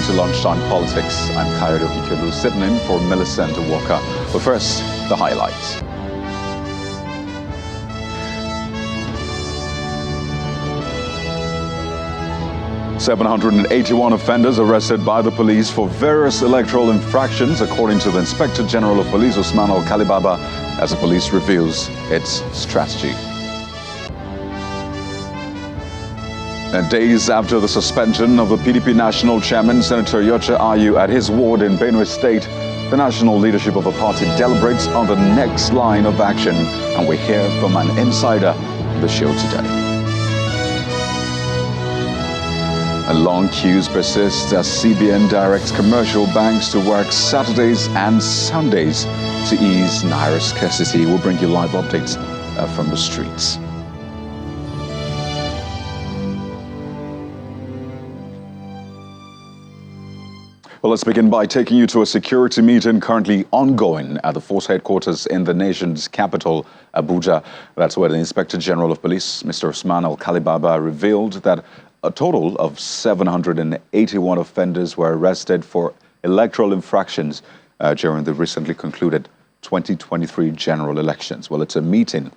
to Lunchtime Politics. I'm Kayode Okikelu, sitting in for Millicent Walker. But first, the highlights. "781 offenders arrested by the police for various electoral infractions, according to the Inspector General of Police, Usman Al-Kalibaba, as the police reveals its strategy. And days after the suspension of the PDP National Chairman, Senator Yocha Ayu, at his ward in Benue State, the national leadership of the party deliberates on the next line of action, and we hear from an insider on the show today. And long queues persist as CBN directs commercial banks to work Saturdays and Sundays to ease Naira scarcity. We'll bring you live updates from the streets. Well, let's begin by taking you to a security meeting currently ongoing at the force headquarters in the nation's capital, Abuja. That's where the Inspector General of Police, Mr. Usman Al-Kalibaba, revealed that a total of 781 offenders were arrested for electoral infractions during the recently concluded 2023 general elections. Well, it's a meeting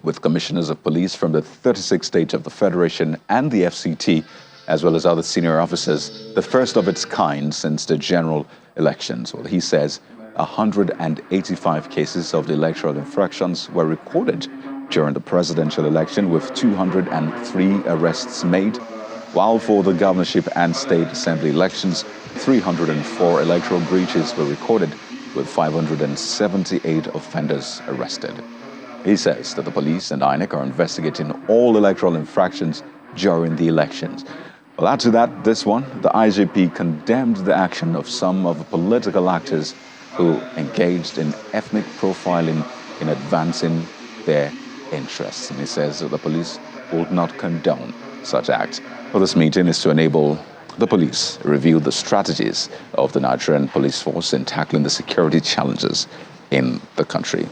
with commissioners of police from the 36 states of the Federation and the FCT, as well as other senior officers, the first of its kind since the general elections. Well, he says 185 cases of the electoral infractions were recorded during the presidential election, with 203 arrests made, while for the governorship and state assembly elections, 304 electoral breaches were recorded, with 578 offenders arrested. He says that the police and INEC are investigating all electoral infractions during the elections. Well, add to that, this one, the IGP condemned the action of some of the political actors who engaged in ethnic profiling in advancing their interests. And he says that the police will not condone such acts. Well, this meeting is to enable the police review the strategies of the Nigerian police force in tackling the security challenges in the country.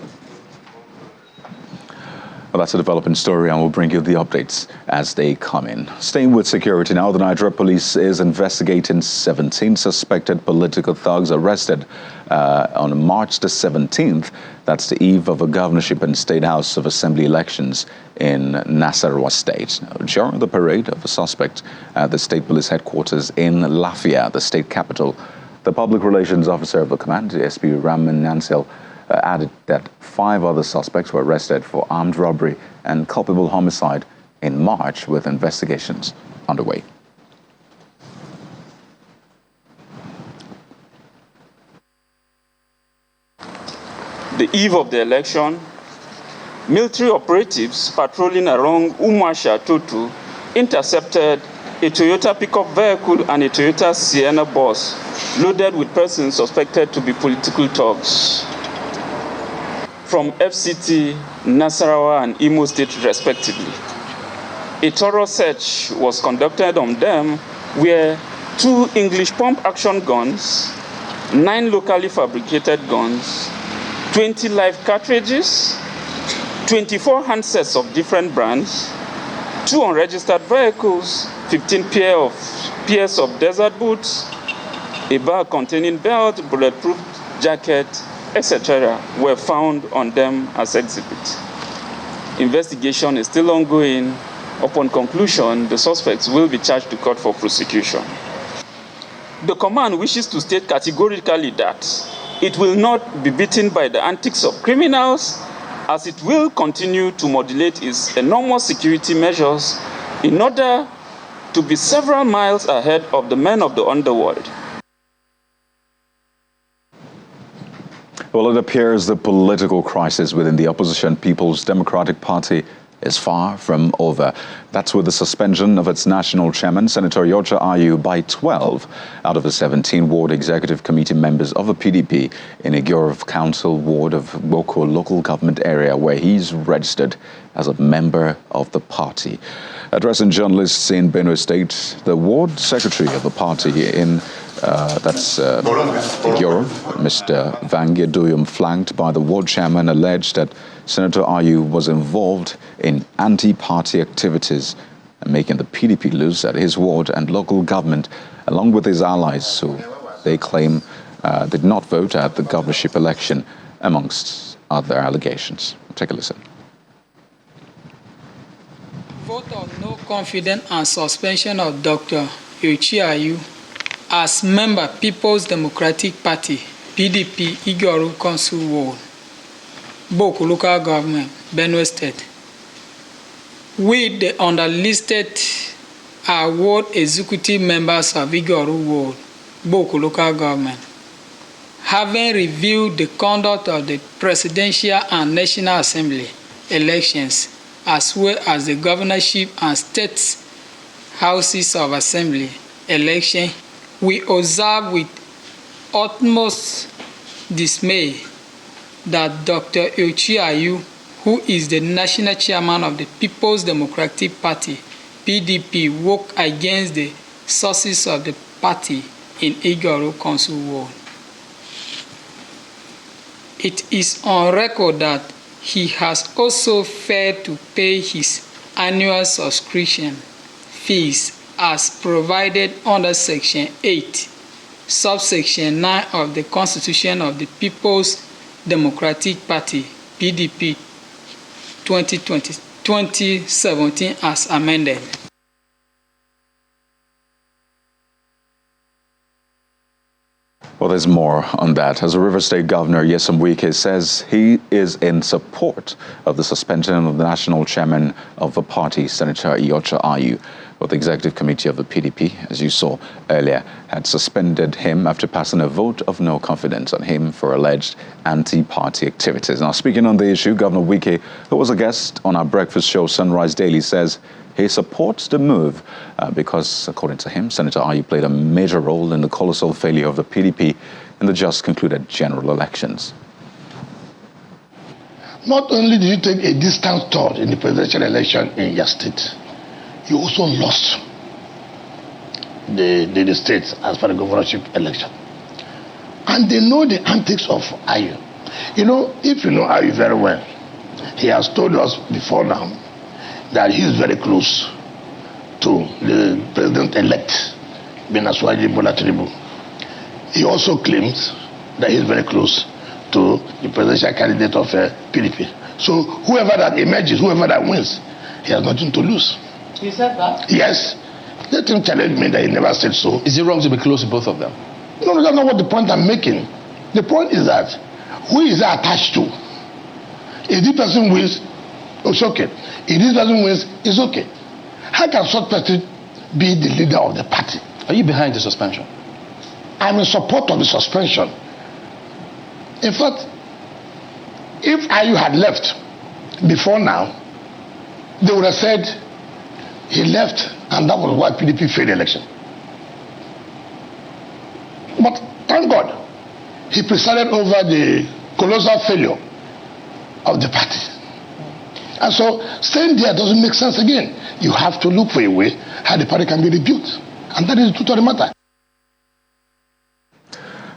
Well, that's a developing story, and we'll bring you the updates as they come in. Staying with security now, the Nigeria police is investigating 17 suspected political thugs arrested on March the 17th. That's the eve of a governorship and state house of assembly elections in Nasarawa State. Now, during the parade of a suspect at the state police headquarters in Lafia, the state capital, the public relations officer of the command, SP Raman Nansel, added that 5 other suspects were arrested for armed robbery and culpable homicide in March, with investigations underway. The eve of the election, military operatives patrolling around Umasha Totu intercepted a Toyota pickup vehicle and a Toyota Sienna bus loaded with persons suspected to be political thugs from FCT, Nasarawa, and Imo State, respectively. A thorough search was conducted on them, where 2 English pump-action guns, 9 locally fabricated guns, 20 live cartridges, 24 handsets of different brands, 2 unregistered vehicles, 15 pairs of desert boots, a bag containing belt, bulletproof jacket, etc. were found on them as exhibits. Investigation is still ongoing. Upon conclusion, the suspects will be charged to court for prosecution. The command wishes to state categorically that it will not be beaten by the antics of criminals, as it will continue to modulate its enormous security measures in order to be several miles ahead of the men of the underworld. Well, it appears the political crisis within the opposition People's Democratic Party is far from over. That's with the suspension of its national chairman, Senator Yocha Ayu, by 12 out of the 17 ward executive committee members of the PDP in Igorov Council ward of Boko local government area, where he's registered as a member of the party. Addressing journalists in Benue State, the ward secretary of the party in Igorov, Mr. Vange Duyum, flanked by the ward chairman, alleged that Senator Ayu was involved in anti-party activities and making the PDP lose at his ward and local government along with his allies who they claim did not vote at the governorship election, amongst other allegations. Take a listen. Vote of no confidence and suspension of Dr. Yochiayu as member People's Democratic Party, PDP, Igoru Council Ward, Boku Local Government, Benue State. We, the underlisted, are ward executive members of Igoru Ward, Boku Local Government, having reviewed the conduct of the Presidential and National Assembly elections, as well as the governorship and state houses of assembly election, we observe with utmost dismay that Dr. Yochiayu, who is the national chairman of the People's Democratic Party, PDP, worked against the sources of the party in Igoru Council Ward. It is on record that he has also failed to pay his annual subscription fees as provided under Section 8, subsection 9 of the Constitution of the People's Democratic Party, PDP 2017 as amended. Well, there's more on that. As the River State Governor, Nyesom Wike, says he is in support of the suspension of the national chairman of the party, Senator Iyorchia Ayu. But the executive committee of the PDP, as you saw earlier, had suspended him after passing a vote of no confidence on him for alleged anti-party activities. Now, speaking on the issue, Governor Wike, who was a guest on our breakfast show, Sunrise Daily, says he supports the move because, according to him, Senator Ayu played a major role in the colossal failure of the PDP in the just concluded general elections. Not only did you take a distant third in the presidential election in your state, you also lost the state as per the governorship election. And they know the antics of Ayu. You know, if you know Ayu very well, he has told us before now that he is very close to the president-elect, Benaswaji Bola Tinubu. He also claims that he is very close to the presidential candidate of PDP. So whoever that emerges, whoever that wins, he has nothing to lose. You said that? Yes. Let him challenge me that he never said so. Is it wrong to be close to both of them? No, that's not what the point I'm making. The point is that who is that attached to? If this person wins, it's okay. If this person wins, it's okay. How can such person be the leader of the party? Are you behind the suspension? I'm in support of the suspension. In fact, if Ayu had left before now, they would have said he left and that was why PDP failed the election. But thank God, he presided over the colossal failure of the party. And so staying there doesn't make sense again. You have to look for a way how the party can be rebuilt. And that is the truth of the matter.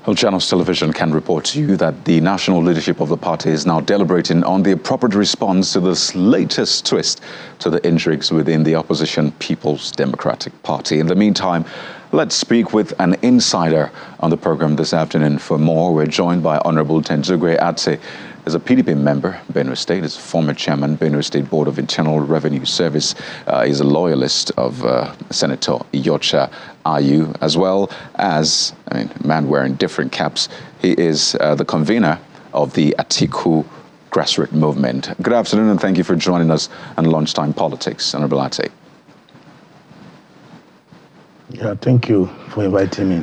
Well, Channels Television can report to you that the national leadership of the party is now deliberating on the appropriate response to this latest twist to the intrigues within the opposition People's Democratic Party. In the meantime, let's speak with an insider on the program this afternoon. For more, we're joined by Honorable Tenzugwe Atse. Is a PDP member, Benue State, is former chairman, Benue State Board of Internal Revenue Service. He's a loyalist of Senator Iyorchia Ayu, as well as, a man wearing different caps. He is the convener of the Atiku grassroots movement. Good afternoon, and thank you for joining us on Lunchtime Politics, Honorable Atse. Yeah, thank you for inviting me.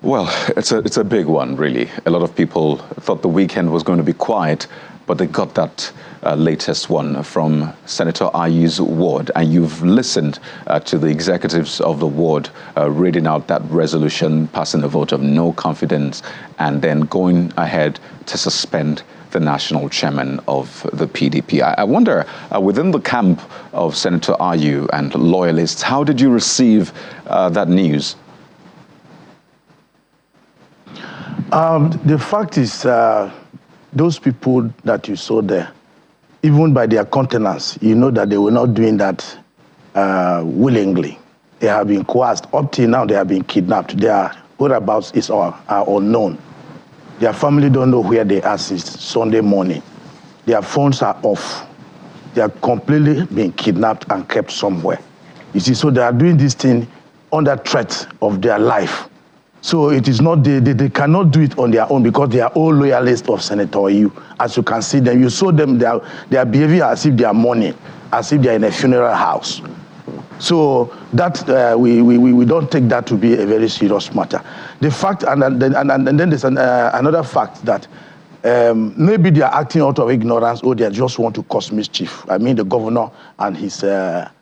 Well, it's a big one, really. A lot of people thought the weekend was going to be quiet, but they got that latest one from Senator Ayu's ward, and you've listened to the executives of the ward reading out that resolution, passing a vote of no confidence, and then going ahead to suspend the national chairman of the PDP. I wonder, within the camp of Senator Ayu and loyalists, how did you receive that news? The fact is, those people that you saw there, even by their countenance, you know that they were not doing that willingly. They have been coerced. Up till now, they have been kidnapped. Their whereabouts are unknown. Their family don't know where they are since Sunday morning. Their phones are off. They are completely being kidnapped and kept somewhere. You see, so they are doing this thing under threat of their life. So it is not, they cannot do it on their own because they are all loyalists of Senator Ayu. As you can see them, you saw them, they are behaving as if they are mourning, as if they are in a funeral house. So that we don't take that to be a very serious matter. The fact, and then there's another fact that maybe they are acting out of ignorance or they just want to cause mischief. I mean the governor and his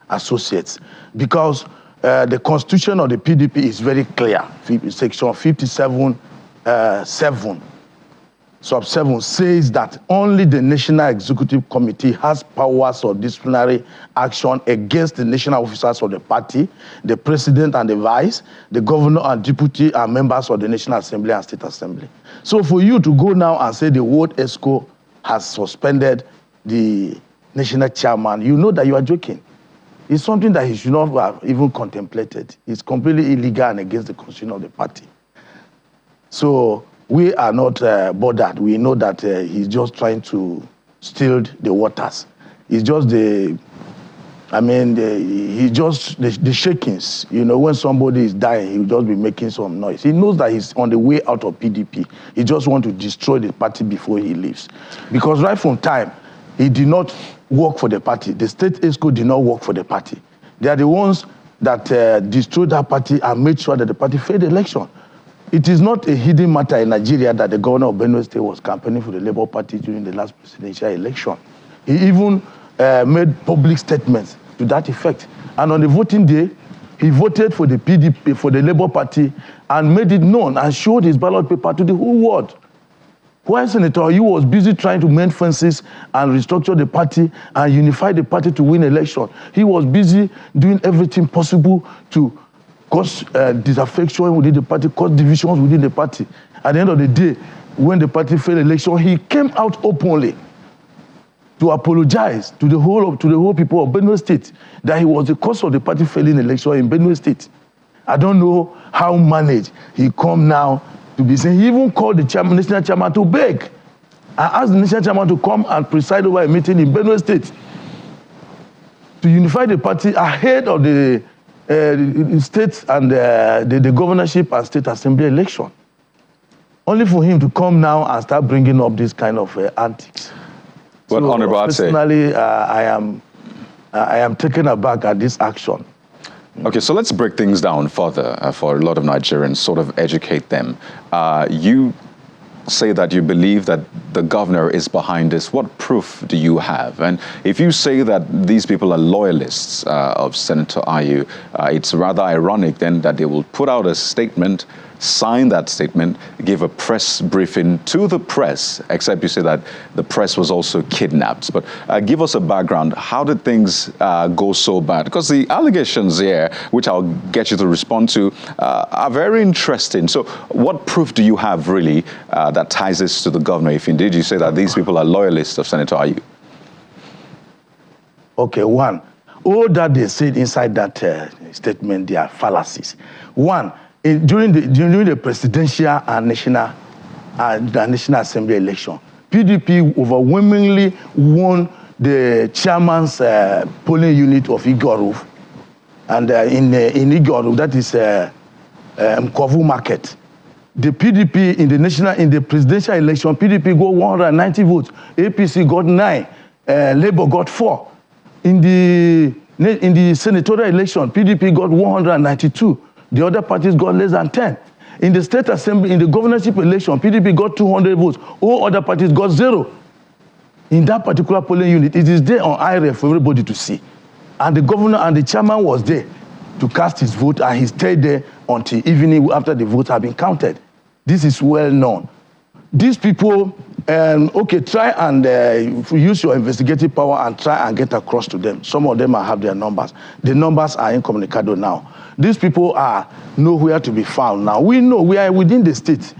associates. Because the constitution of the PDP is very clear. Section 57, 7. Sub 7 says that only the National Executive Committee has powers of disciplinary action against the national officers of the party, the president and the vice, the governor and deputy and members of the National Assembly and State Assembly. So for you to go now and say the World ESCO has suspended the national chairman, you know that you are joking. It's something that he should not have even contemplated. It's completely illegal and against the constitution of the party. So we are not bothered. We know that he's just trying to still the waters. It's just the shakings. You know, when somebody is dying, he'll just be making some noise. He knows that he's on the way out of PDP. He just wants to destroy the party before he leaves. Because right from time, he did not work for the party. The state ESCO did not work for the party. They are the ones that destroyed that party and made sure that the party failed the election. It is not a hidden matter in Nigeria that the governor of Benue State was campaigning for the Labour Party during the last presidential election. He even made public statements to that effect. And on the voting day, he voted for the PDP, for the Labour Party, and made it known and showed his ballot paper to the whole world. While Senator Ayu was busy trying to mend fences and restructure the party and unify the party to win election, he was busy doing everything possible to cause disaffection within the party, cause divisions within the party. At the end of the day, when the party failed election, he came out openly to apologize to the whole people of Benue State that he was the cause of the party failing election in Benue State. I don't know how managed he come now to be saying. He even called the national chairman to beg. I asked the national chairman to come and preside over a meeting in Benue State to unify the party ahead of the state and the governorship and state assembly election. Only for him to come now and start bringing up this kind of antics. Well, so Honorable personally, I am taken aback at this action. Okay, so let's break things down further for a lot of Nigerians, sort of educate them. You say that you believe that the governor is behind this. What proof do you have? And if you say that these people are loyalists of Senator Ayu, it's rather ironic then that they will put out a statement, sign that statement, give a press briefing to the press, except you say that the press was also kidnapped. But give us a background. How did things go so bad? Because the allegations here, which I'll get you to respond to, are very interesting. So what proof do you have really that ties this to the governor, if indeed you say that these people are loyalists of Senator Ayu? Okay, one, all that they said inside that statement, they are fallacies. One, during the presidential and national assembly election, PDP overwhelmingly won the chairman's polling unit of Igoruf, and in Igoruf, that is Mkovu Market. The PDP in the presidential election, PDP got 190 votes, APC got 9, Labour got 4. In the senatorial election, PDP got 192. The other parties got less than 10. In the state assembly, in the governorship election, PDP got 200 votes. All other parties got 0. In that particular polling unit, it is there on IRF for everybody to see. And the governor and the chairman was there to cast his vote, and he stayed there until evening after the votes had been counted. This is well known. These people, try and use your investigative power and try and get across to them. Some of them have their numbers. The numbers are incommunicado now. These people are nowhere to be found now. We know we are within the state.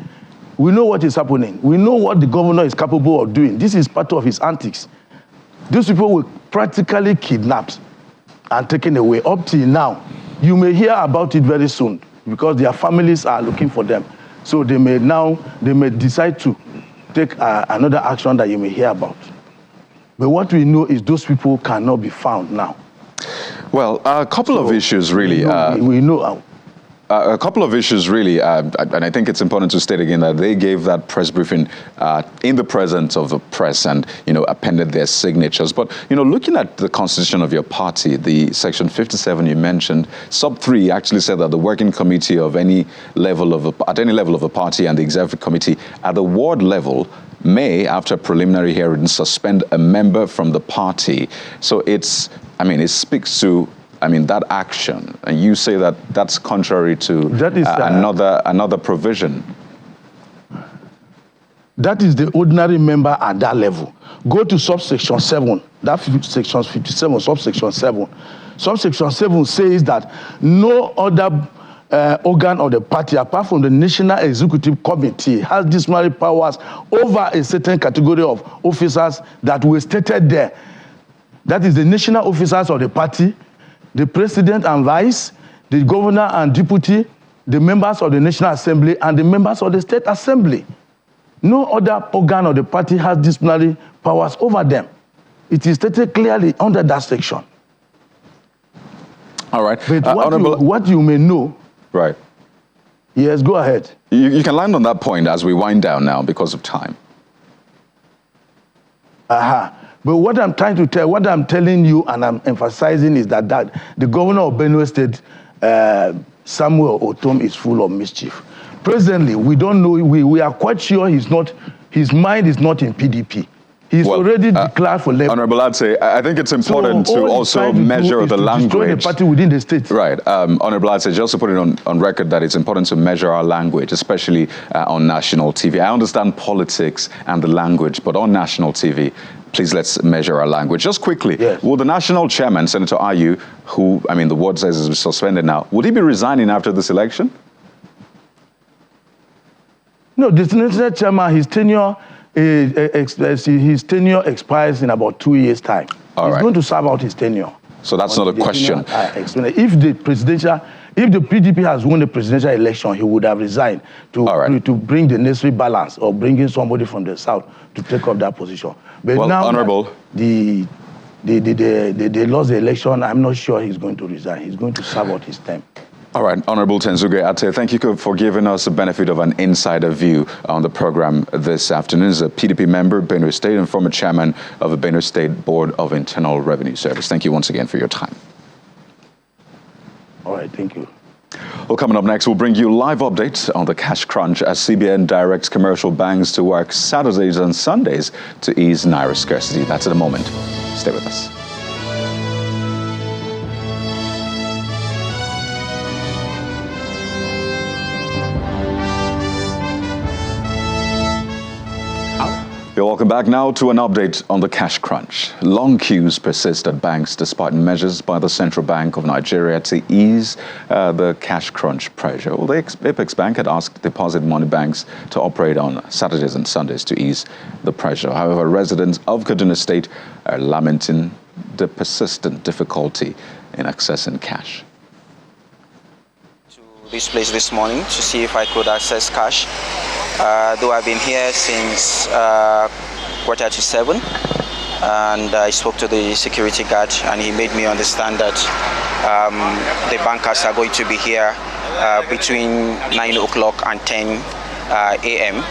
We know what is happening. We know what the governor is capable of doing. This is part of his antics. These people were practically kidnapped and taken away. Up till now, You may hear about it very soon because their families are looking for them. So they may decide to take another action that you may hear about. But what we know is those people cannot be found now. Well, a couple of issues really. We know. A couple of issues really, and I think it's important to state again that they gave that press briefing in the presence of the press and, appended their signatures. But, looking at the constitution of your party, the section 57 you mentioned, sub 3 actually said that the working committee of any level at any level of the party and the executive committee at the ward level may, after preliminary hearing, suspend a member from the party. So it speaks to that action, and you say that that's contrary to another provision. That is the ordinary member at that level. Go to subsection 7, that section 57, subsection 7. Subsection 7 says that no other organ of the party, apart from the National Executive Committee, has disciplinary powers over a certain category of officers that were stated there. That is the national officers of the party, the president and vice, the governor and deputy, the members of the National Assembly, and the members of the State Assembly. No other organ of the party has disciplinary powers over them. It is stated clearly under that section. All right. But what you may know... Right. Yes, go ahead. You can land on that point as we wind down now because of time. But what I'm telling you and I'm emphasizing is that the governor of Benue State, Samuel Otom, is full of mischief. Presently, we don't know, we are quite sure his mind is not in PDP. He's already declared for labor. Honorable Adse, I think it's important to also measure the language. Destroy the party within the state. Right. Honorable Adse, just to put it on record that it's important to measure our language, especially on national TV. I understand politics and the language, but on national TV, please let's measure our language. Just quickly, yes. Will the national chairman, Senator Ayu, who, the ward says is suspended now, would he be resigning after this election? No, the national chairman, his tenure expires in about 2 years' time. He's going to serve out his tenure. So that's not a question. If the PDP has won the presidential election, he would have resigned to bring the necessary balance or bringing somebody from the south to take up that position. But now Honorable, they lost the election. I'm not sure he's going to resign. He's going to serve out his term. All right, Honorable Tenzuge Ate, thank you for giving us the benefit of an insider view on the program this afternoon. As a PDP member, Benue State, and former chairman of the Benue State Board of Internal Revenue Service. Thank you once again for your time. All right, thank you. Well, coming up next, we'll bring you live updates on the cash crunch as CBN directs commercial banks to work Saturdays and Sundays to ease Naira scarcity. That's in a moment. Stay with us. You're welcome back now to an update on the cash crunch. Long queues persist at banks despite measures by the Central Bank of Nigeria to ease the cash crunch pressure. Well, the Apex Bank had asked deposit money banks to operate on Saturdays and Sundays to ease the pressure. However, residents of Kaduna State are lamenting the persistent difficulty in accessing cash. This place this morning to see if I could access cash. Though I've been here since 6:45, and I spoke to the security guard, and he made me understand that the bankers are going to be here between 9 o'clock and 10 a.m.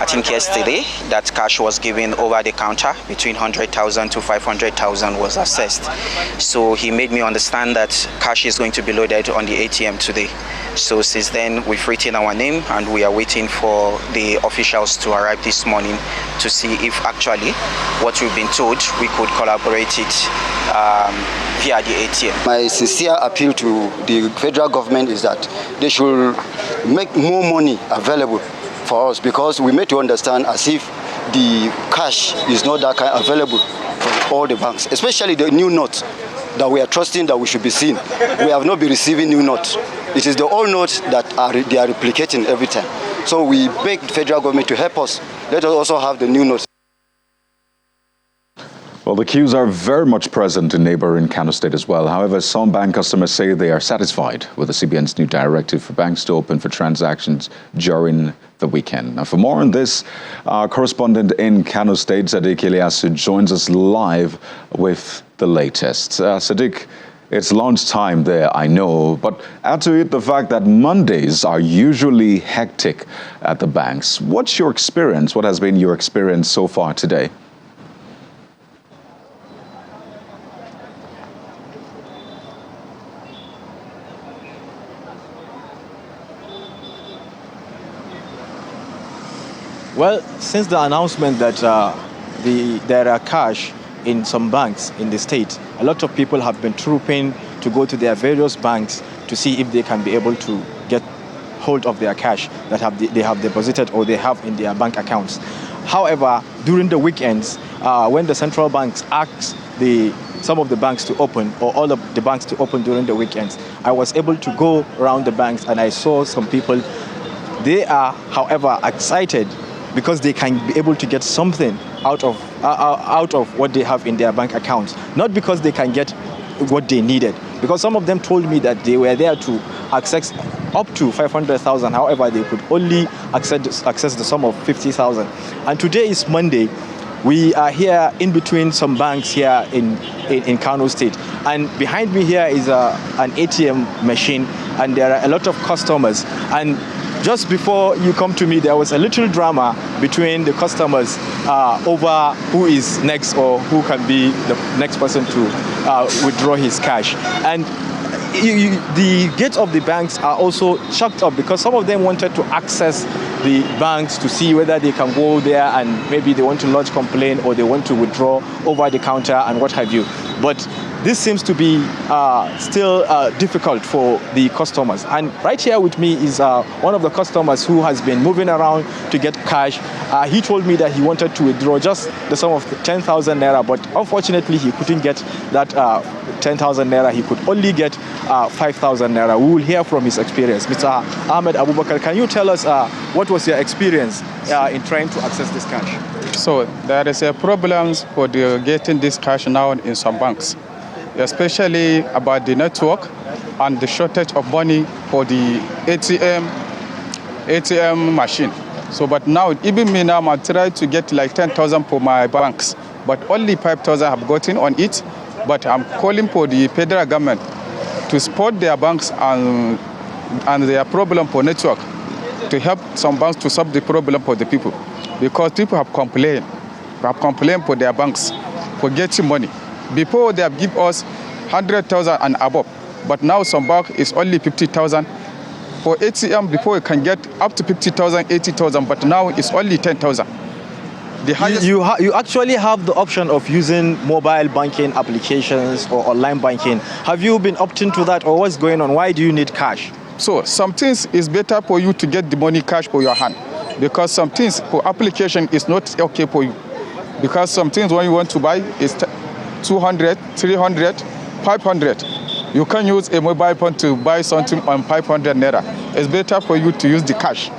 I think yesterday that cash was given over the counter between 100,000 to 500,000 was assessed. So he made me understand that cash is going to be loaded on the ATM today. So since then we've written our name and we are waiting for the officials to arrive this morning to see if actually what we've been told we could collaborate it via the ATM. My sincere appeal to the federal government is that they should make more money available for us, because we made to understand as if the cash is not that kind available for all the banks, especially the new notes that we are trusting that we should be seeing. We have not been receiving new notes. It is the old notes that they are replicating every time. So we beg the federal government to help us. Let us also have the new notes. Well, the queues are very much present in neighboring Kano State as well. However, some bank customers say they are satisfied with the CBN's new directive for banks to open for transactions during the weekend. Now, for more on this, our correspondent in Kano State, Sadiq Ilyasu, joins us live with the latest. Sadiq, it's lunchtime there, I know, but add to it the fact that Mondays are usually hectic at the banks. What's your experience? What has been your experience so far today? Well, since the announcement that there are cash in some banks in the state, a lot of people have been trooping to go to their various banks to see if they can be able to get hold of their cash that they have deposited or they have in their bank accounts. However, during the weekends, when the central banks asked some of the banks to open, or all of the banks to open during the weekends, I was able to go around the banks and I saw some people. They are, however, excited because they can be able to get something out of what they have in their bank accounts. Not because they can get what they needed. Because some of them told me that they were there to access up to 500,000. However, they could only access the sum of 50,000. And today is Monday. We are here in between some banks here in Kano State. And behind me here is an ATM machine, and there are a lot of customers. And just before you come to me, there was a little drama between the customers over who is next or who can be the next person to withdraw his cash. And the gates of the banks are also shocked up because some of them wanted to access the banks to see whether they can go there and maybe they want to lodge complaint or they want to withdraw over the counter and what have you. But this seems to be still difficult for the customers. And right here with me is one of the customers who has been moving around to get cash. He told me that he wanted to withdraw just the sum of 10,000 Naira, but unfortunately he couldn't get that 10,000 Naira. He could only get 5,000 Naira. We will hear from his experience. Mr. Ahmed Abubakar, can you tell us what was your experience in trying to access this cash? So there is a problem for getting this cash now in some banks, especially about the network and the shortage of money for the ATM machine. So, but now, even me now, I try to get like 10,000 for my banks, but only 5,000 have gotten on it. But I'm calling for the federal government to support their banks and their problem for network, to help some banks to solve the problem for the people. Because people have complained for their banks for getting money. Before they have given us 100,000 and above, but now some bank is only 50,000. For ATM, before you can get up to 50,000, 80,000, but now it's only 10,000. You actually have the option of using mobile banking applications or online banking. Have you been opting to that, or what's going on? Why do you need cash? So some things is better for you to get the money cash for your hand, because some things for application is not okay for you. Because some things when you want to buy is 200, 300, 500. You can use a mobile phone to buy something on 500 Naira. It's better for you to use the cash.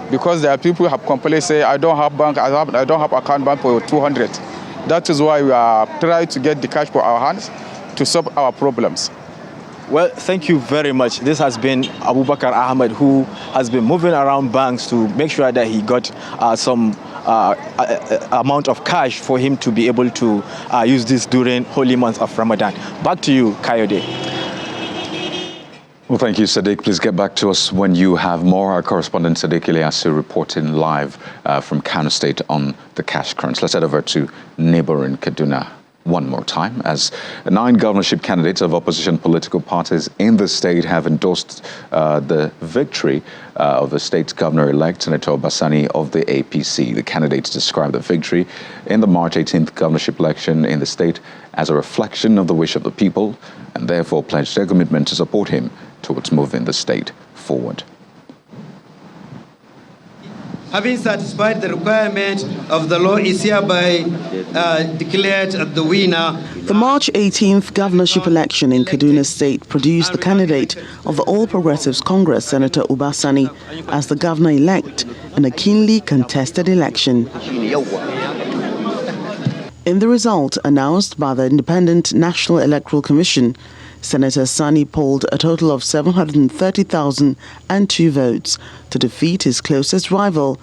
Because there are people who have complained, say, I don't have bank, I don't have account bank for 200. That is why we are trying to get the cash for our hands to solve our problems. Well, thank you very much. This has been Abubakar Ahmed, who has been moving around banks to make sure that he got some amount of cash for him to be able to use this during holy month of Ramadan. Back to you, Kayode. Well, thank you, Sadiq. Please get back to us when you have more. Our correspondent Sadiq Ilyasu reporting live from Kano State on the cash crunch. Let's head over to neighboring Kaduna one more time, as 9 governorship candidates of opposition political parties in the state have endorsed the victory of the state's governor-elect, Senator Basani of the APC. The candidates described the victory in the March 18th governorship election in the state as a reflection of the wish of the people, and therefore pledged their commitment to support him towards moving the state forward. Having satisfied the requirement of the law, is hereby declared the winner. The March 18th governorship election in Kaduna State produced the candidate of the All Progressives Congress, Senator Ubasani, as the governor-elect in a keenly contested election. In the result announced by the Independent National Electoral Commission, Senator Sani polled a total of 730,002 votes to defeat his closest rival,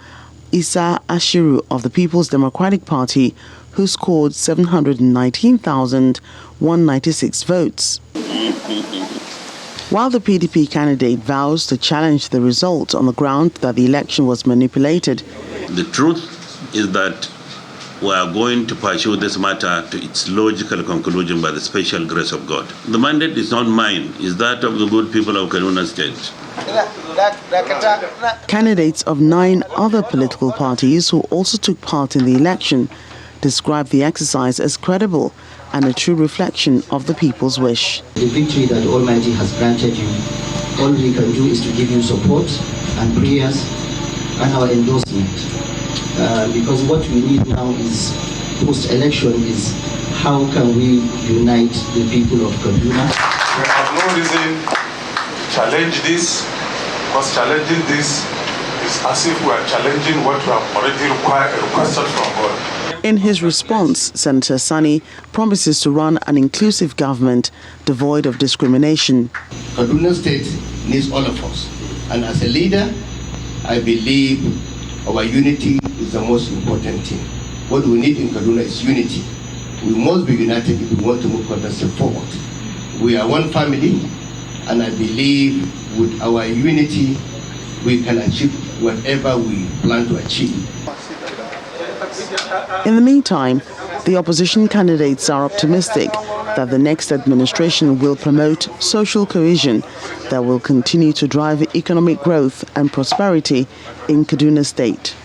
Isa Ashiru of the People's Democratic Party, who scored 719,196 votes. While the PDP candidate vows to challenge the result on the ground that the election was manipulated, the truth is that we are going to pursue this matter to its logical conclusion by the special grace of God. The mandate is not mine, it's that of the good people of Kaduna State. Candidates of 9 other political parties who also took part in the election described the exercise as credible and a true reflection of the people's wish. The victory that Almighty has granted you, all we can do is to give you support and prayers and our endorsement. Because what we need now is, post-election, is how can we unite the people of Kaduna. We have no reason to challenge this, because challenging this is as if we are challenging what we have already requested from God. In his response, Senator Sani promises to run an inclusive government devoid of discrimination. Kaduna State needs all of us. And as a leader, I believe our unity is the most important thing. What we need in Kaduna is unity. We must be united if we want to move Kaduna State forward. We are one family, and I believe with our unity, we can achieve whatever we plan to achieve. In the meantime, the opposition candidates are optimistic that the next administration will promote social cohesion that will continue to drive economic growth and prosperity in Kaduna State.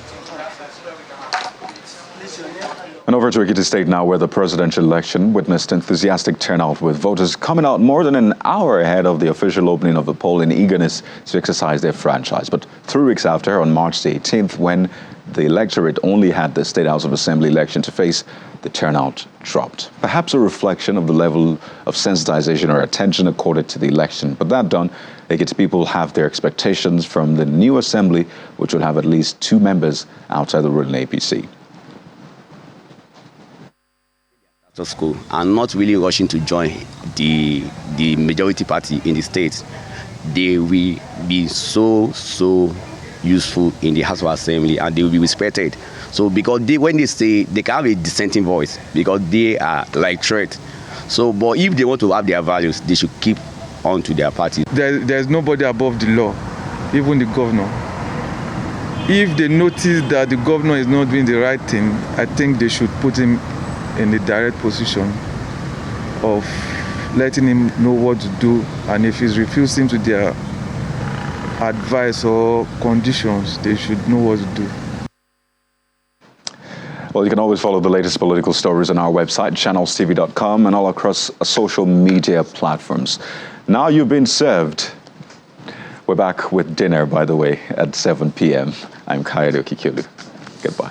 And over to Ekiti State now, where the presidential election witnessed enthusiastic turnout, with voters coming out more than an hour ahead of the official opening of the poll in eagerness to exercise their franchise. But 3 weeks after, on March the 18th, when the electorate only had the State House of Assembly election to face, the turnout dropped. Perhaps a reflection of the level of sensitization or attention accorded to the election. But that done, Ekiti people have their expectations from the new assembly, which will have at least 2 members outside the ruling APC. School and not really rushing to join the majority party in the state. They will be so useful in the House of Assembly, and they will be respected. So because when they say, they can have a dissenting voice because they are like threat. So but if they want to have their values, they should keep on to their party. There's nobody above the law, even the governor. If they notice that the governor is not doing the right thing, I think they should put him in the direct position of letting him know what to do, and if he's refusing to their advice or conditions, they should know what to do. Well, you can always follow the latest political stories on our website, channelstv.com, and all across social media platforms. Now you've been served. We're back with dinner, by the way, at 7 p.m. I'm Kayode Kikulu. Goodbye.